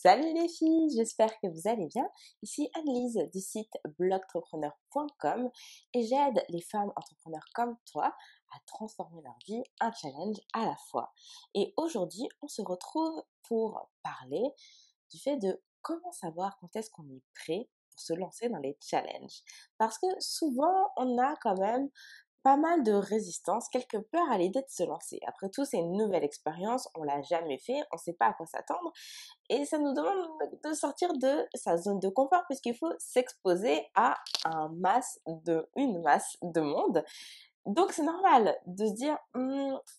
Salut les filles, j'espère que vous allez bien. Ici Annelise du site blogtrepreneur.com et j'aide les femmes entrepreneurs comme toi à transformer leur vie, un challenge à la fois. Et aujourd'hui, on se retrouve pour parler du fait de comment savoir quand est-ce qu'on est prêt pour se lancer dans les challenges. Parce que souvent, on a quand même pas mal de résistance, quelque peur à l'idée de se lancer. Après tout, c'est une nouvelle expérience, on l'a jamais fait, on ne sait pas à quoi s'attendre et ça nous demande de sortir de sa zone de confort puisqu'il faut s'exposer à une masse de monde. Donc c'est normal de se dire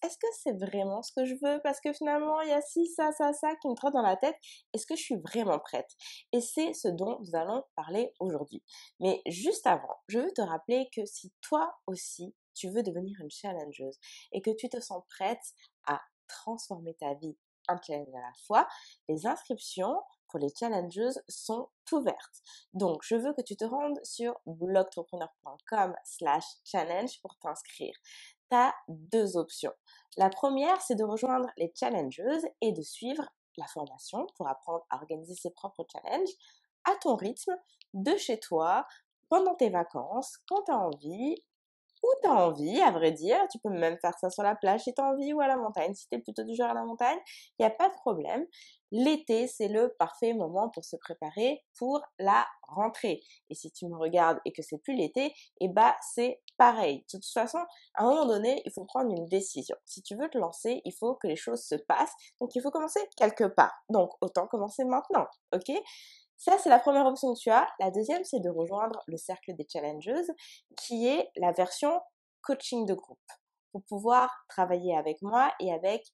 est-ce que c'est vraiment ce que je veux parce que finalement il y a ci, ça qui me trotte dans la tête. Est-ce que je suis vraiment prête? Et c'est ce dont nous allons parler aujourd'hui. Mais juste avant, je veux te rappeler que si toi aussi tu veux devenir une challengeuse et que tu te sens prête à transformer ta vie un challenge à la fois, les inscriptions pour les challengeuses sont ouvertes. Donc, je veux que tu te rendes sur blogtrepreneur.com/challenge pour t'inscrire. Tu as deux options. La première, c'est de rejoindre les challengeuses et de suivre la formation pour apprendre à organiser ses propres challenges à ton rythme, de chez toi, pendant tes vacances, quand tu as envie, où tu as envie, à vrai dire. Tu peux même faire ça sur la plage si tu as envie ou à la montagne. Si tu es plutôt du genre à la montagne, il n'y a pas de problème. L'été, c'est le parfait moment pour se préparer pour la rentrée. Et si tu me regardes et que c'est plus l'été, eh bah c'est pareil. De toute façon, à un moment donné, il faut prendre une décision. Si tu veux te lancer, il faut que les choses se passent. Donc il faut commencer quelque part. Donc autant commencer maintenant, ok? Ça, c'est la première option que tu as. La deuxième, c'est de rejoindre le cercle des challengeuses, qui est la version coaching de groupe, pour pouvoir travailler avec moi et avec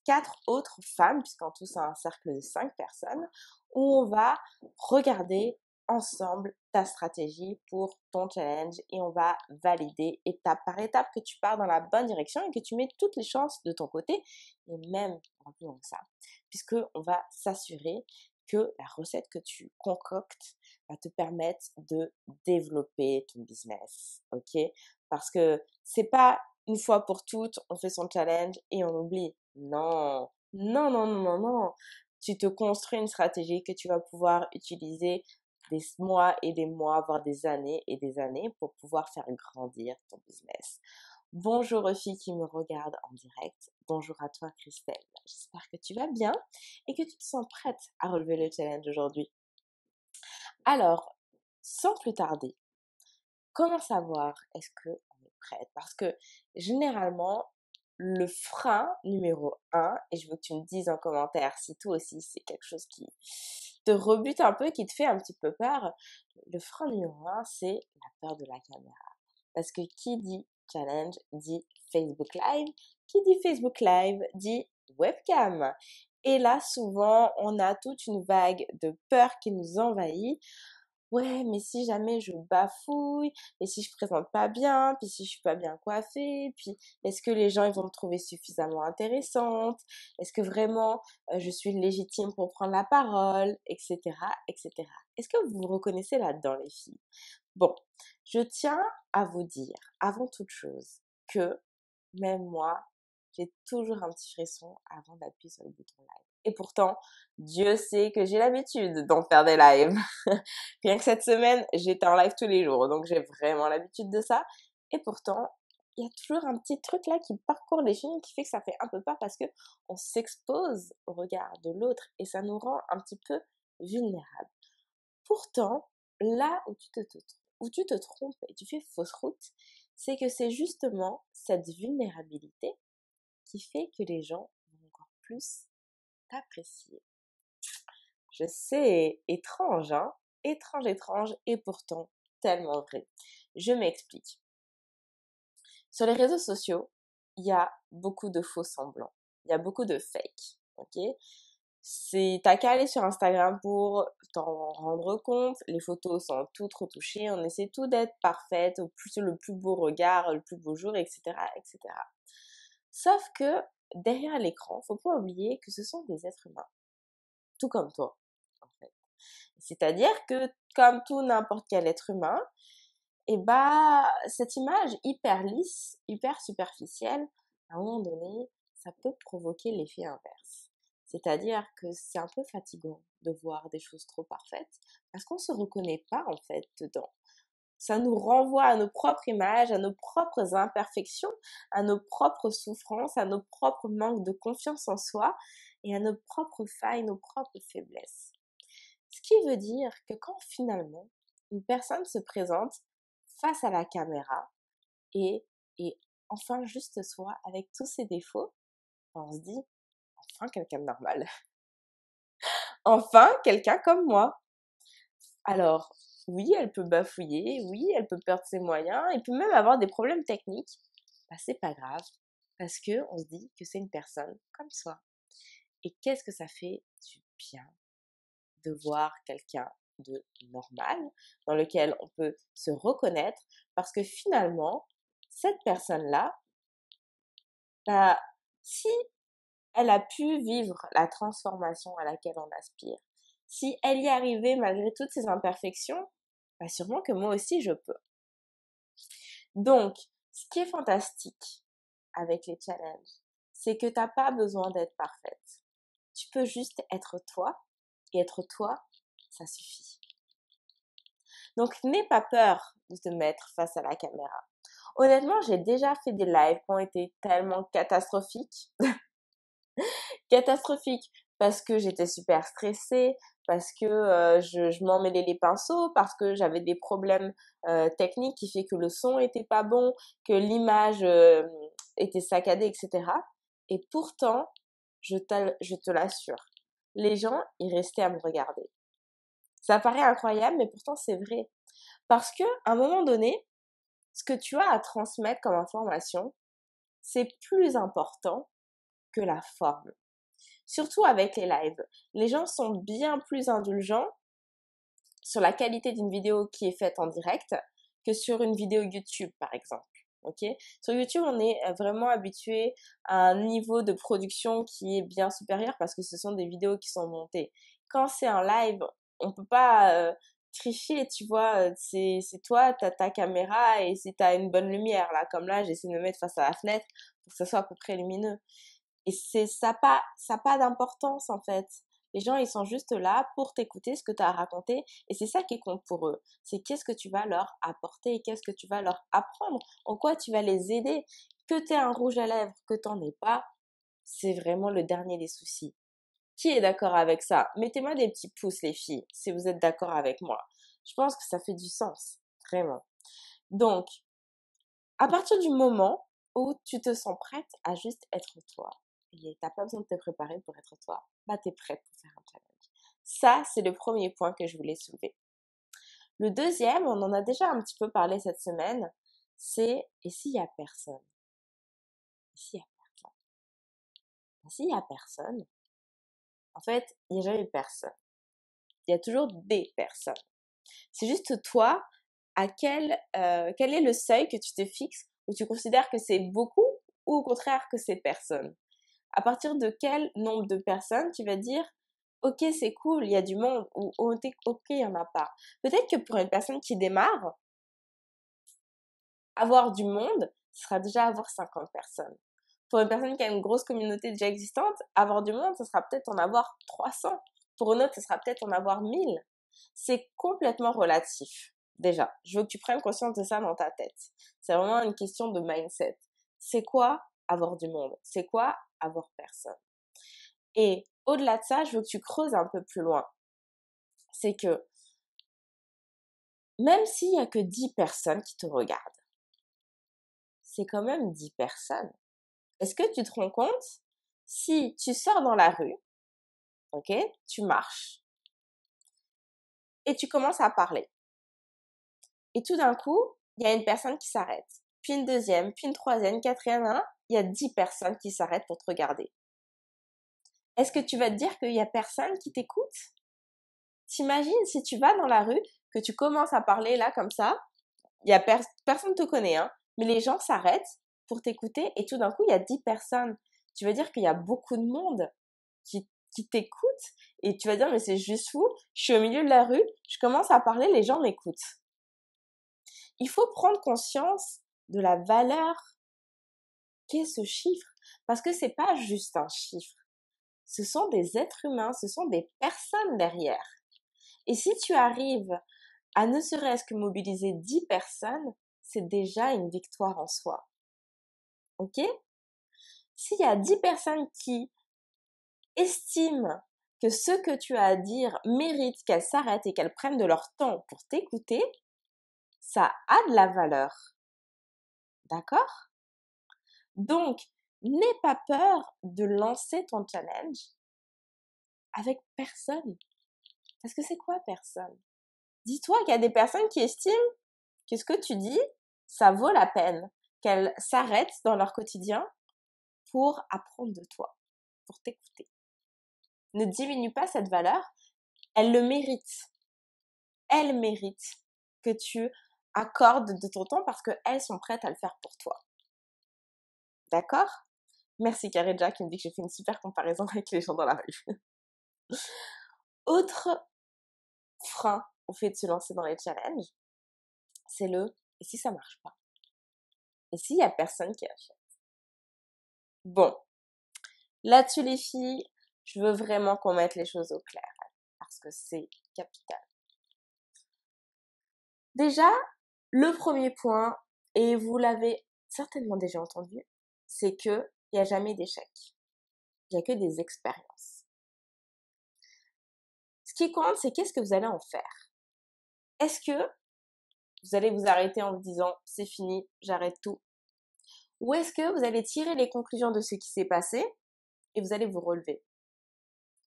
4 autres femmes, puisqu'en tout, c'est un cercle de 5 personnes, où on va regarder ensemble ta stratégie pour ton challenge et on va valider étape par étape que tu pars dans la bonne direction et que tu mets toutes les chances de ton côté et même en plus que ça, puisque on va s'assurer que la recette que tu concoctes va te permettre de développer ton business, ok? Parce que c'est pas une fois pour toutes, on fait son challenge et on oublie. Non, non, non, non, non, non. Tu te construis une stratégie que tu vas pouvoir utiliser des mois et des mois, voire des années et des années pour pouvoir faire grandir ton business. Bonjour aux filles qui me regardent en direct. Bonjour à toi Christelle. J'espère que tu vas bien et que tu te sens prête à relever le challenge aujourd'hui. Alors, sans plus tarder, comment savoir est-ce qu'on est prête? Parce que généralement, le frein numéro un, et je veux que tu me dises en commentaire si toi aussi c'est quelque chose qui te rebute un peu, qui te fait un petit peu peur, le frein numéro un, c'est la peur de la caméra. Parce que qui dit challenge dit Facebook Live, qui dit Facebook Live dit webcam. Et là, souvent, on a toute une vague de peur qui nous envahit. Ouais, mais si jamais je bafouille, et si je présente pas bien, puis si je suis pas bien coiffée, puis est-ce que les gens ils vont me trouver suffisamment intéressante? Est-ce que vraiment je suis légitime pour prendre la parole, etc., etc. Est-ce que vous vous reconnaissez là-dedans, les filles? Bon, je tiens à vous dire, avant toute chose, que même moi, j'ai toujours un petit frisson avant d'appuyer sur le bouton live. Et pourtant, Dieu sait que j'ai l'habitude d'en faire des lives. Rien que cette semaine, j'étais en live tous les jours, donc j'ai vraiment l'habitude de ça. Et pourtant, il y a toujours un petit truc là qui parcourt les films qui fait que ça fait un peu peur parce que on s'expose au regard de l'autre et ça nous rend un petit peu vulnérables. Pourtant, là où tu te trompes et tu fais fausse route, c'est que c'est justement cette vulnérabilité qui fait que les gens vont encore plus t'apprécier. Je sais, étrange, hein? Étrange, étrange, et pourtant tellement vrai. Je m'explique. Sur les réseaux sociaux, il y a beaucoup de faux semblants. Il y a beaucoup de fake, ok? T'as qu'à aller sur Instagram pour t'en rendre compte. Les photos sont toutes retouchées. On essaie tout d'être parfaite, le plus beau regard, le plus beau jour, etc., etc. Sauf que derrière l'écran, faut pas oublier que ce sont des êtres humains, tout comme toi, en fait. C'est-à-dire que comme tout n'importe quel être humain, et bah cette image hyper lisse, hyper superficielle, à un moment donné, ça peut provoquer l'effet inverse. C'est-à-dire que c'est un peu fatigant de voir des choses trop parfaites parce qu'on ne se reconnaît pas en fait dedans. Ça nous renvoie à nos propres images, à nos propres imperfections, à nos propres souffrances, à nos propres manques de confiance en soi et à nos propres failles, nos propres faiblesses. Ce qui veut dire que quand finalement une personne se présente face à la caméra et enfin juste soi avec tous ses défauts, on se dit enfin quelqu'un de normal, enfin quelqu'un comme moi. Alors, oui, elle peut bafouiller, oui, elle peut perdre ses moyens, elle peut même avoir des problèmes techniques. Bah, c'est pas grave, parce que on se dit que c'est une personne comme soi. Et qu'est-ce que ça fait du bien de voir quelqu'un de normal, dans lequel on peut se reconnaître, parce que finalement, cette personne-là, bah, si elle a pu vivre la transformation à laquelle on aspire, si elle y est arrivée malgré toutes ses imperfections, bah sûrement que moi aussi je peux. Donc, ce qui est fantastique avec les challenges, c'est que t'as pas besoin d'être parfaite. Tu peux juste être toi, et être toi, ça suffit. Donc, n'aie pas peur de te mettre face à la caméra. Honnêtement, j'ai déjà fait des lives qui ont été tellement catastrophiques. Catastrophiques parce que j'étais super stressée, parce que je m'en mêlais les pinceaux, parce que j'avais des problèmes techniques qui fait que le son était pas bon, que l'image était saccadée, etc. Et pourtant, je te l'assure, les gens, ils restaient à me regarder. Ça paraît incroyable, mais pourtant c'est vrai. Parce que à un moment donné, ce que tu as à transmettre comme information, c'est plus important que la forme. Surtout avec les lives. Les gens sont bien plus indulgents sur la qualité d'une vidéo qui est faite en direct que sur une vidéo YouTube, par exemple. Ok? Sur YouTube, on est vraiment habitué à un niveau de production qui est bien supérieur parce que ce sont des vidéos qui sont montées. Quand c'est un live, on peut pas tricher, tu vois. C'est toi, t'as ta caméra et si t'as une bonne lumière, là, comme là, j'essaie de me mettre face à la fenêtre pour que ça soit à peu près lumineux. Et ça a pas d'importance en fait. Les gens, ils sont juste là pour t'écouter ce que tu as à raconter et c'est ça qui compte pour eux. C'est qu'est-ce que tu vas leur apporter et qu'est-ce que tu vas leur apprendre, en quoi tu vas les aider. Que tu aies un rouge à lèvres, que t'en aies pas, c'est vraiment le dernier des soucis. Qui est d'accord avec ça? Mettez-moi des petits pouces les filles, si vous êtes d'accord avec moi. Je pense que ça fait du sens, vraiment. Donc, à partir du moment où tu te sens prête à juste être toi, et t'as pas besoin de te préparer pour être toi, bah t'es prête pour faire un challenge. Ça, c'est le premier point que je voulais soulever. Le deuxième, on en a déjà un petit peu parlé cette semaine, c'est et s'il y a personne? Et s'il y a personne? Et s'il y a personne, en fait, il n'y a jamais personne. Il y a toujours des personnes. C'est juste toi, quel est le seuil que tu te fixes où tu considères que c'est beaucoup ou au contraire que c'est personne? À partir de quel nombre de personnes tu vas dire ok c'est cool, il y a du monde ou ok il y en a pas. Peut-être que pour une personne qui démarre, avoir du monde, ce sera déjà avoir 50 personnes. Pour une personne qui a une grosse communauté déjà existante, avoir du monde, ce sera peut-être en avoir 300. Pour une autre, ce sera peut-être en avoir 1000. C'est complètement relatif. Déjà, je veux que tu prennes conscience de ça dans ta tête. C'est vraiment une question de mindset. C'est quoi avoir du monde? C'est quoi avoir personne? Et au-delà de ça, je veux que tu creuses un peu plus loin. C'est que même s'il y a que 10 personnes qui te regardent, c'est quand même 10 personnes. Est-ce que tu te rends compte si tu sors dans la rue, ok, tu marches et tu commences à parler. Et tout d'un coup, il y a une personne qui s'arrête, puis une deuxième, puis une troisième, quatrième, il y a 10 personnes qui s'arrêtent pour te regarder. Est-ce que tu vas te dire qu'il y a personne qui t'écoute? T'imagines si tu vas dans la rue, que tu commences à parler là comme ça, il y a personne te connaît, hein, mais les gens s'arrêtent pour t'écouter et tout d'un coup, il y a 10 personnes. Tu vas dire qu'il y a beaucoup de monde qui t'écoute et tu vas dire mais c'est juste fou, je suis au milieu de la rue, je commence à parler, les gens m'écoutent. Il faut prendre conscience de la valeur qu'est ce chiffre parce que c'est pas juste un chiffre. ce sont des êtres humains, ce sont des personnes derrière. Et si tu arrives à ne serait-ce que mobiliser 10 personnes, c'est déjà une victoire en soi. Ok? S'il y a 10 personnes qui estiment que ce que tu as à dire mérite qu'elles s'arrêtent et qu'elles prennent de leur temps pour t'écouter, ça a de la valeur. D'accord? Donc, n'aie pas peur de lancer ton challenge avec personne. Parce que c'est quoi personne? Dis-toi qu'il y a des personnes qui estiment que ce que tu dis, ça vaut la peine, qu'elles s'arrêtent dans leur quotidien pour apprendre de toi, pour t'écouter. Ne diminue pas cette valeur, elle le mérite. Elle mérite que tu accordes de ton temps parce qu'elles sont prêtes à le faire pour toi. D'accord? Merci Karidja qui me dit que j'ai fait une super comparaison avec les gens dans la rue. Autre frein au fait de se lancer dans les challenges, c'est le « et si ça marche pas? Et s'il y a personne qui achète ?» Bon, là-dessus les filles, je veux vraiment qu'on mette les choses au clair parce que c'est capital. Déjà, le premier point, et vous l'avez certainement déjà entendu, c'est que il n'y a jamais d'échec. Il n'y a que des expériences. Ce qui compte, c'est qu'est-ce que vous allez en faire. Est-ce que vous allez vous arrêter en vous disant « c'est fini, j'arrête tout » ou est-ce que vous allez tirer les conclusions de ce qui s'est passé et vous allez vous relever.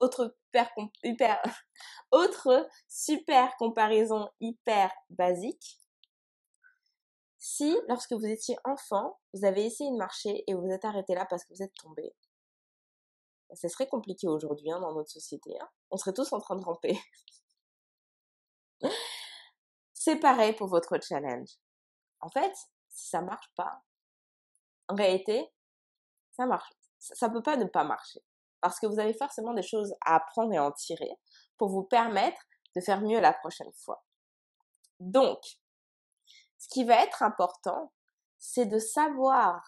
Autre super comparaison hyper basique. Si, lorsque vous étiez enfant, vous avez essayé de marcher et vous vous êtes arrêté là parce que vous êtes tombé, ça serait compliqué aujourd'hui dans notre société. On serait tous en train de ramper. C'est pareil pour votre challenge. En fait, si ça marche pas, en réalité, ça marche. Ça peut pas ne pas marcher. Parce que vous avez forcément des choses à apprendre et à en tirer pour vous permettre de faire mieux la prochaine fois. Donc, ce qui va être important, c'est de savoir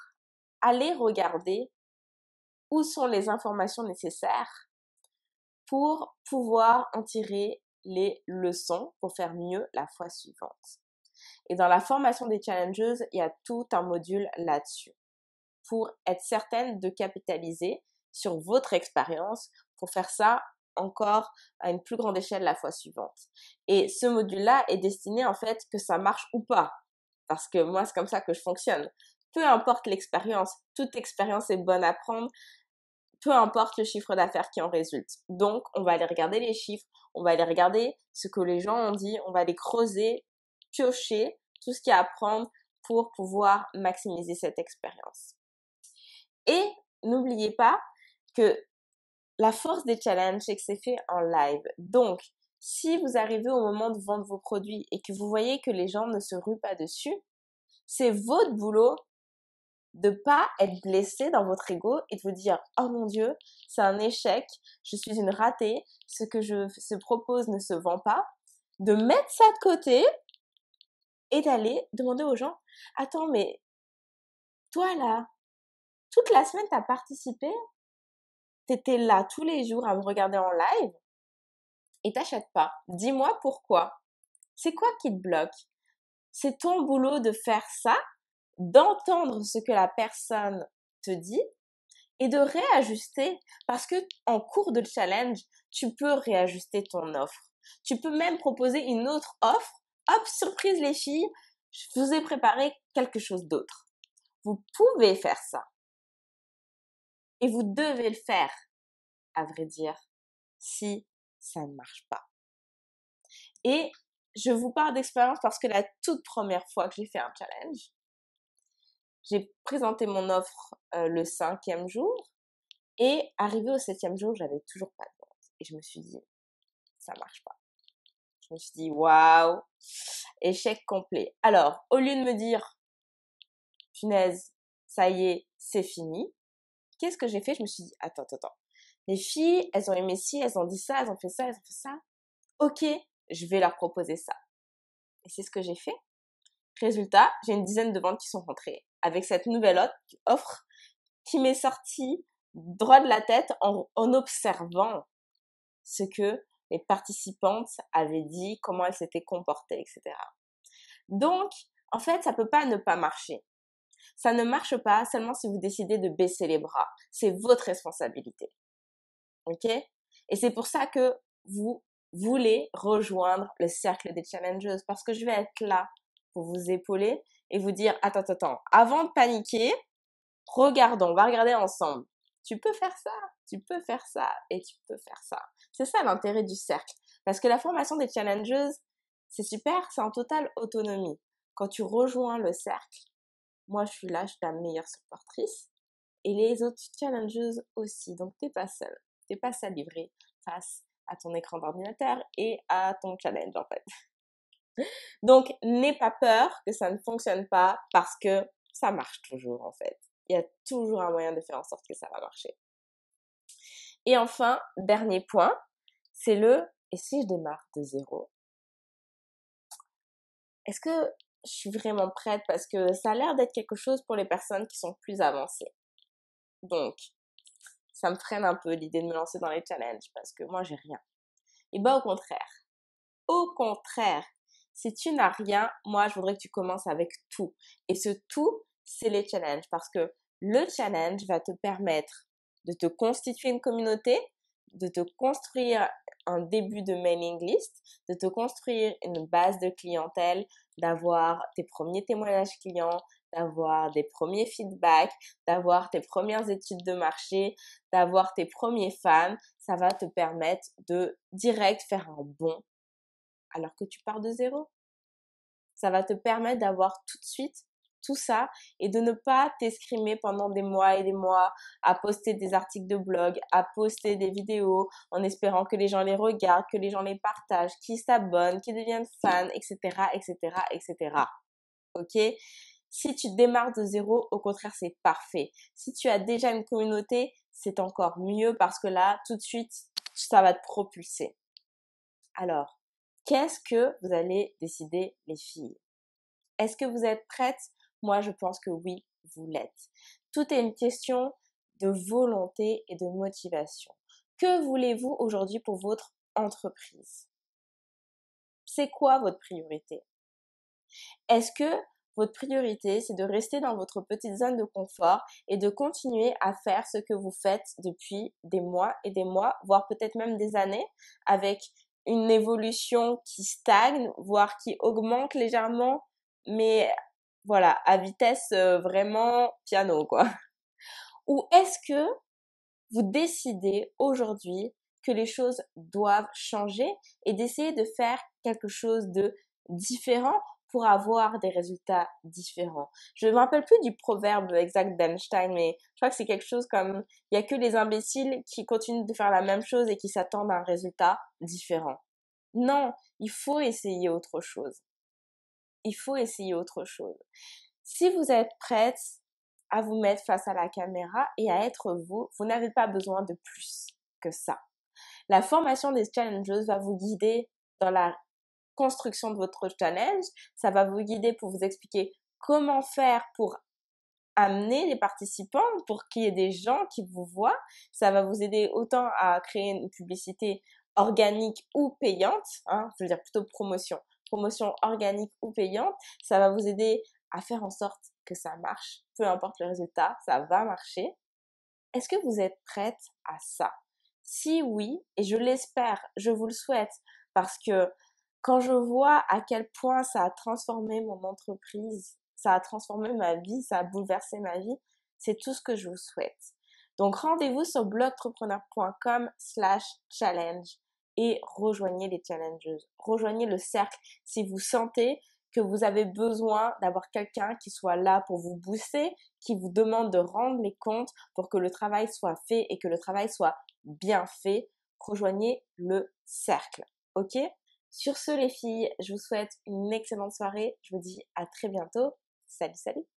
aller regarder où sont les informations nécessaires pour pouvoir en tirer les leçons pour faire mieux la fois suivante. Et dans la formation des challengeuses, il y a tout un module là-dessus pour être certaine de capitaliser sur votre expérience pour faire ça encore à une plus grande échelle la fois suivante. Et ce module-là est destiné en fait que ça marche ou pas. Parce que moi, c'est comme ça que je fonctionne. Peu importe l'expérience, toute expérience est bonne à prendre, peu importe le chiffre d'affaires qui en résulte. Donc, on va aller regarder les chiffres, on va aller regarder ce que les gens ont dit, on va aller creuser, piocher tout ce qu'il y a à prendre pour pouvoir maximiser cette expérience. Et n'oubliez pas que la force des challenges, c'est que c'est fait en live. Donc, si vous arrivez au moment de vendre vos produits et que vous voyez que les gens ne se ruent pas dessus, c'est votre boulot de pas être blessé dans votre ego et de vous dire « Oh mon Dieu, c'est un échec, je suis une ratée, ce que je se propose ne se vend pas », de mettre ça de côté et d'aller demander aux gens « Attends, mais toi là, toute la semaine t'as participé, t'étais là tous les jours à me regarder en live et t'achètes pas. Dis-moi pourquoi. C'est quoi qui te bloque? C'est ton boulot de faire ça, d'entendre ce que la personne te dit et de réajuster parce que en cours de challenge, tu peux réajuster ton offre. Tu peux même proposer une autre offre. Hop, surprise les filles, je vous ai préparé quelque chose d'autre. Vous pouvez faire ça. Et vous devez le faire, à vrai dire, si ça ne marche pas. Et je vous parle d'expérience parce que la toute première fois que j'ai fait un challenge, j'ai présenté mon offre le 5e jour et arrivé au 7e jour, j'avais toujours pas de vente. Et je me suis dit, ça marche pas. Je me suis dit, waouh, échec complet. Alors, au lieu de me dire, punaise, ça y est, c'est fini, qu'est-ce que j'ai fait? Je me suis dit, attends. Les filles, elles ont aimé ci, elles ont dit ça, elles ont fait ça, elles ont fait ça. Ok, je vais leur proposer ça. Et c'est ce que j'ai fait. Résultat, j'ai une dizaine de ventes qui sont rentrées avec cette nouvelle offre qui m'est sortie droit de la tête en observant ce que les participantes avaient dit, comment elles s'étaient comportées, etc. Donc, en fait, ça peut pas ne pas marcher. Ça ne marche pas seulement si vous décidez de baisser les bras. C'est votre responsabilité. OK? Et c'est pour ça que vous voulez rejoindre le cercle des challengeuses parce que je vais être là pour vous épauler et vous dire, attends, avant de paniquer, regardons, on va regarder ensemble. Tu peux faire ça, tu peux faire ça et tu peux faire ça. C'est ça l'intérêt du cercle. Parce que la formation des challengeuses, c'est super, c'est en totale autonomie. Quand tu rejoins le cercle, moi je suis là, je suis ta meilleure supportrice et les autres challengeuses aussi. Donc t'es pas seule. T'es pas seule livrée face à ton écran d'ordinateur et à ton challenge en fait. Donc n'aie pas peur que ça ne fonctionne pas parce que ça marche toujours en fait. Il y a toujours un moyen de faire en sorte que ça va marcher. Et enfin, dernier point, c'est et si je démarre de zéro? Est-ce que je suis vraiment prête? Parce que ça a l'air d'être quelque chose pour les personnes qui sont plus avancées. Donc, ça me freine un peu l'idée de me lancer dans les challenges parce que moi, j'ai rien. Et bah, au contraire, si tu n'as rien, moi, je voudrais que tu commences avec tout. Et ce tout, c'est les challenges parce que le challenge va te permettre de te constituer une communauté, de te construire un début de mailing list, de te construire une base de clientèle, d'avoir tes premiers témoignages clients, d'avoir des premiers feedbacks, d'avoir tes premières études de marché, d'avoir tes premiers fans. Ça va te permettre de direct faire un bond alors que tu pars de zéro. Ça va te permettre d'avoir tout de suite tout ça et de ne pas t'escrimer pendant des mois et des mois à poster des articles de blog, à poster des vidéos en espérant que les gens les regardent, que les gens les partagent, qu'ils s'abonnent, qu'ils deviennent fans, etc., etc., etc. Ok? Si tu démarres de zéro, au contraire, c'est parfait. Si tu as déjà une communauté, c'est encore mieux parce que là, tout de suite, ça va te propulser. Alors, qu'est-ce que vous allez décider, les filles? Est-ce que vous êtes prêtes? Moi, je pense que oui, vous l'êtes. Tout est une question de volonté et de motivation. Que voulez-vous aujourd'hui pour votre entreprise? C'est quoi votre priorité? Est-ce que votre priorité, c'est de rester dans votre petite zone de confort et de continuer à faire ce que vous faites depuis des mois et des mois, voire peut-être même des années, avec une évolution qui stagne, voire qui augmente légèrement, mais voilà, à vitesse vraiment piano, quoi. Ou est-ce que vous décidez aujourd'hui que les choses doivent changer et d'essayer de faire quelque chose de différent pour avoir des résultats différents. Je ne me rappelle plus du proverbe exact d'Einstein, mais je crois que c'est quelque chose comme il y a que les imbéciles qui continuent de faire la même chose et qui s'attendent à un résultat différent. Non, il faut essayer autre chose. Il faut essayer autre chose. Si vous êtes prête à vous mettre face à la caméra et à être vous, vous n'avez pas besoin de plus que ça. La formation des challengers va vous guider dans la construction de votre challenge. Ça va vous guider pour vous expliquer comment faire pour amener les participants, pour qu'il y ait des gens qui vous voient. Ça va vous aider autant à créer une publicité organique ou payante, je veux dire plutôt promotion organique ou payante. Ça va vous aider à faire en sorte que ça marche. Peu importe le résultat, ça va marcher. Est-ce que vous êtes prête à ça? Si oui, et je l'espère, je vous le souhaite, parce que quand je vois à quel point ça a transformé mon entreprise, ça a transformé ma vie, ça a bouleversé ma vie, c'est tout ce que je vous souhaite. Donc rendez-vous sur blogtrepreneur.com/challenge et rejoignez les challengers. Rejoignez le cercle si vous sentez que vous avez besoin d'avoir quelqu'un qui soit là pour vous booster, qui vous demande de rendre les comptes pour que le travail soit fait et que le travail soit bien fait. Rejoignez le cercle. Ok? Sur ce, les filles, je vous souhaite une excellente soirée. Je vous dis à très bientôt. Salut, salut!